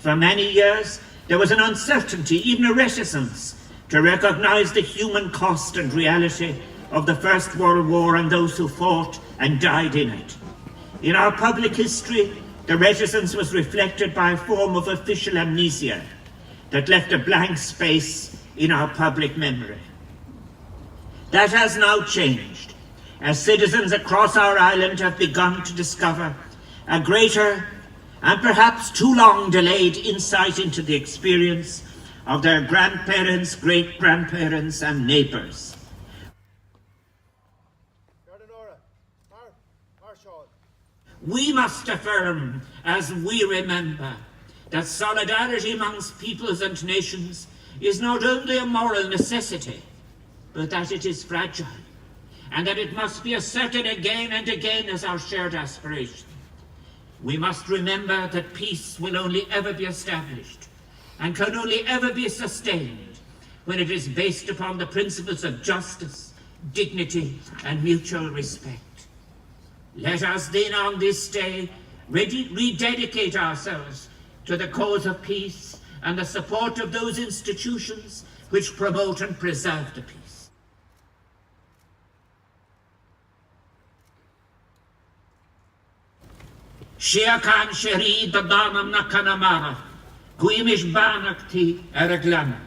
For many years, there was an uncertainty, even a reticence, to recognise the human cost and reality of the First World War and those who fought and died in it. In our public history, the reticence was reflected by a form of official amnesia that left a blank space in our public memory. That has now changed, as citizens across our island have begun to discover a greater and perhaps too long delayed insight into the experience of their grandparents, great-grandparents and neighbours. We must affirm, as we remember, that solidarity amongst peoples and nations is not only a moral necessity, but that it is fragile, and that it must be asserted again and again as our shared aspiration. We must remember that peace will only ever be established and can only ever be sustained when it is based upon the principles of justice, dignity, and mutual respect. Let us then on this day rededicate ourselves to the cause of peace and the support of those institutions which promote and preserve the peace. Chéad Chogaidh Dhomhanda Conamara, gcuimhne banachtaí ar a glanna.